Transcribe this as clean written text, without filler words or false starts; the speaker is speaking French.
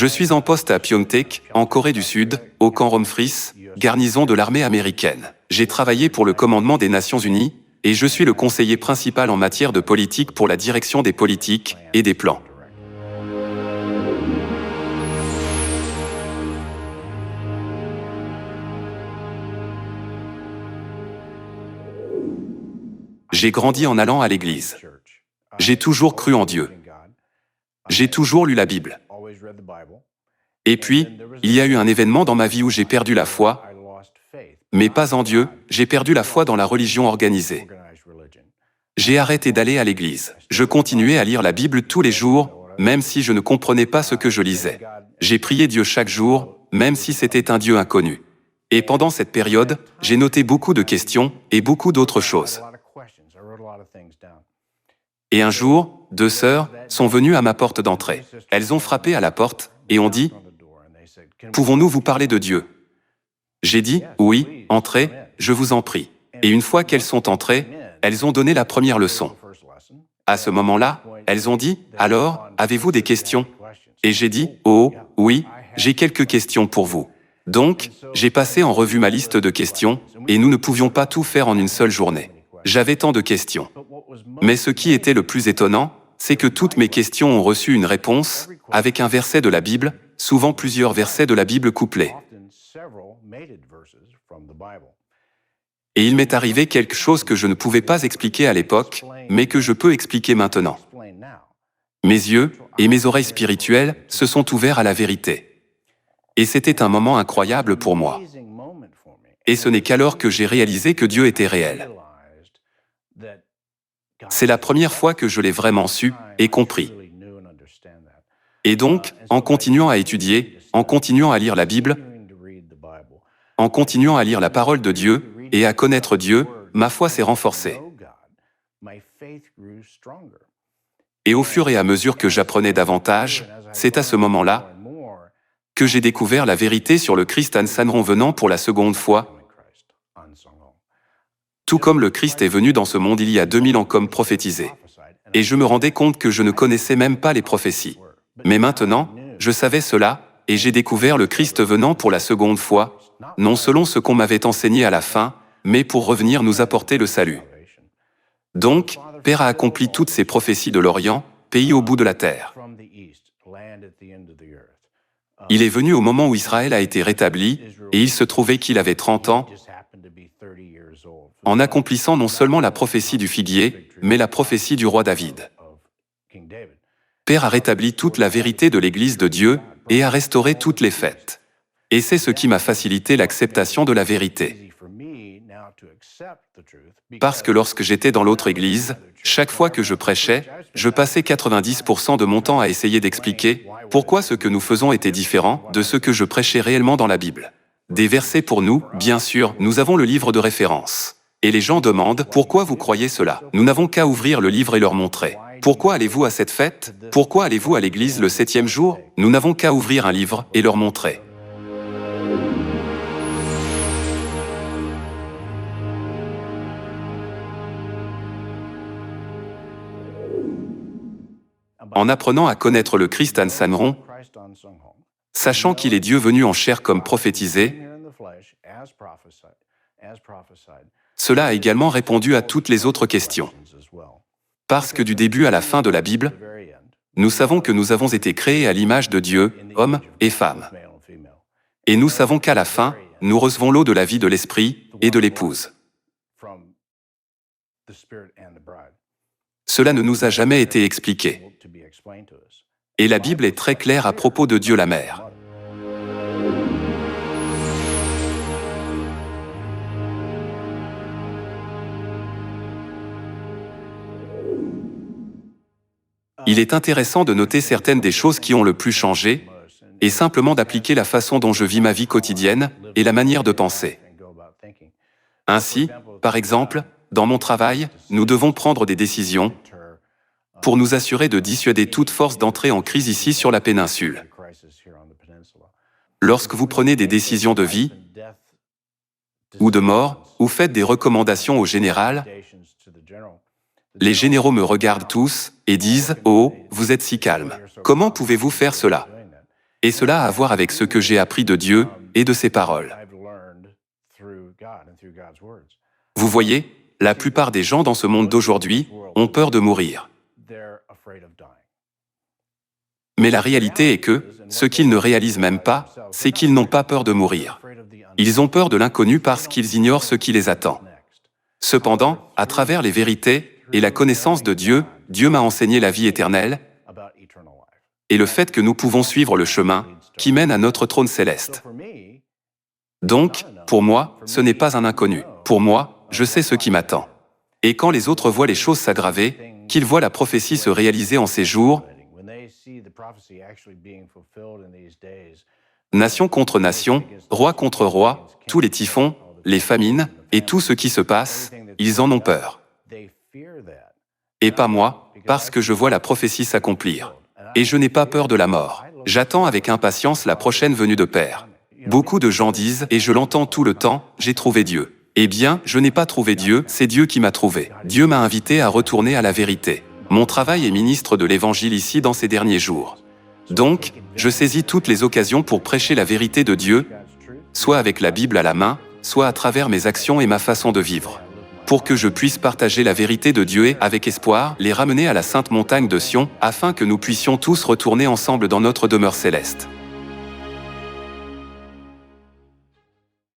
Je suis en poste à Pyeongtaek, en Corée du Sud, au camp Romfris, garnison de l'armée américaine. J'ai travaillé pour le commandement des Nations Unies, et je suis le conseiller principal en matière de politique pour la direction des politiques et des plans. J'ai grandi en allant à l'église. J'ai toujours cru en Dieu. J'ai toujours lu la Bible. Et puis, il y a eu un événement dans ma vie où j'ai perdu la foi, mais pas en Dieu, j'ai perdu la foi dans la religion organisée. J'ai arrêté d'aller à l'église. Je continuais à lire la Bible tous les jours, même si je ne comprenais pas ce que je lisais. J'ai prié Dieu chaque jour, même si c'était un Dieu inconnu. Et pendant cette période, j'ai noté beaucoup de questions et beaucoup d'autres choses. Et un jour, 2 sœurs sont venues à ma porte d'entrée. Elles ont frappé à la porte et ont dit « Pouvons-nous vous parler de Dieu ?» J'ai dit « Oui, entrez, je vous en prie. » Et une fois qu'elles sont entrées, elles ont donné la première leçon. À ce moment-là, elles ont dit « Alors, avez-vous des questions ?» Et j'ai dit « Oh, oui, j'ai quelques questions pour vous. » Donc, j'ai passé en revue ma liste de questions, et nous ne pouvions pas tout faire en une seule journée. J'avais tant de questions. Mais ce qui était le plus étonnant, c'est que toutes mes questions ont reçu une réponse, avec un verset de la Bible, souvent plusieurs versets de la Bible couplés. Et il m'est arrivé quelque chose que je ne pouvais pas expliquer à l'époque, mais que je peux expliquer maintenant. Mes yeux et mes oreilles spirituelles se sont ouverts à la vérité. Et c'était un moment incroyable pour moi. Et ce n'est qu'alors que j'ai réalisé que Dieu était réel. C'est la première fois que je l'ai vraiment su et compris. Et donc, en continuant à étudier, en continuant à lire la Bible, en continuant à lire la parole de Dieu et à connaître Dieu, ma foi s'est renforcée. Et au fur et à mesure que j'apprenais davantage, c'est à ce moment-là que j'ai découvert la vérité sur le Christ Ansanron venant pour la seconde fois, tout comme le Christ est venu dans ce monde il y a 2000 ans comme prophétisé. Et je me rendais compte que je ne connaissais même pas les prophéties. Mais maintenant, je savais cela, et j'ai découvert le Christ venant pour la seconde fois, non selon ce qu'on m'avait enseigné à la fin, mais pour revenir nous apporter le salut. Donc, Père a accompli toutes ces prophéties de l'Orient, pays au bout de la terre. Il est venu au moment où Israël a été rétabli, et il se trouvait qu'il avait 30 ans, en accomplissant non seulement la prophétie du figuier, mais la prophétie du roi David. Père a rétabli toute la vérité de l'Église de Dieu et a restauré toutes les fêtes. Et c'est ce qui m'a facilité l'acceptation de la vérité. Parce que lorsque j'étais dans l'autre Église, chaque fois que je prêchais, je passais 90% de mon temps à essayer d'expliquer pourquoi ce que nous faisons était différent de ce que je prêchais réellement dans la Bible. Des versets pour nous, bien sûr, nous avons le livre de référence. Et les gens demandent « Pourquoi vous croyez cela ?» Nous n'avons qu'à ouvrir le livre et leur montrer. Pourquoi allez-vous à cette fête? Pourquoi allez-vous à l'église le 7e jour? Nous n'avons qu'à ouvrir un livre et leur montrer. En apprenant à connaître le Christ Ansanron, sachant qu'il est Dieu venu en chair comme prophétisé, cela a également répondu à toutes les autres questions. Parce que du début à la fin de la Bible, nous savons que nous avons été créés à l'image de Dieu, hommes et femmes. Et nous savons qu'à la fin, nous recevons l'eau de la vie de l'Esprit et de l'épouse. Cela ne nous a jamais été expliqué. Et la Bible est très claire à propos de Dieu la Mère. Il est intéressant de noter certaines des choses qui ont le plus changé, et simplement d'appliquer la façon dont je vis ma vie quotidienne et la manière de penser. Ainsi, par exemple, dans mon travail, nous devons prendre des décisions pour nous assurer de dissuader toute force d'entrer en crise ici sur la péninsule. Lorsque vous prenez des décisions de vie ou de mort, ou faites des recommandations au général, les généraux me regardent tous et disent « Oh, vous êtes si calme. Comment pouvez-vous faire cela ?» Et cela a à voir avec ce que j'ai appris de Dieu et de ses paroles. Vous voyez, la plupart des gens dans ce monde d'aujourd'hui ont peur de mourir. Mais la réalité est que, ce qu'ils ne réalisent même pas, c'est qu'ils n'ont pas peur de mourir. Ils ont peur de l'inconnu parce qu'ils ignorent ce qui les attend. Cependant, à travers les vérités et la connaissance de Dieu, Dieu m'a enseigné la vie éternelle et le fait que nous pouvons suivre le chemin qui mène à notre trône céleste. Donc, pour moi, ce n'est pas un inconnu. Pour moi, je sais ce qui m'attend. Et quand les autres voient les choses s'aggraver, qu'ils voient la prophétie se réaliser en ces jours, nation contre nation, roi contre roi, tous les typhons, les famines et tout ce qui se passe, ils en ont peur. Et pas moi, parce que je vois la prophétie s'accomplir. Et je n'ai pas peur de la mort. J'attends avec impatience la prochaine venue de Père. Beaucoup de gens disent, et je l'entends tout le temps, j'ai trouvé Dieu. Eh bien, je n'ai pas trouvé Dieu, c'est Dieu qui m'a trouvé. Dieu m'a invité à retourner à la vérité. Mon travail est ministre de l'Évangile ici dans ces derniers jours. Donc, je saisis toutes les occasions pour prêcher la vérité de Dieu, soit avec la Bible à la main, soit à travers mes actions et ma façon de vivre. Pour que je puisse partager la vérité de Dieu et, avec espoir, les ramener à la sainte montagne de Sion, afin que nous puissions tous retourner ensemble dans notre demeure céleste.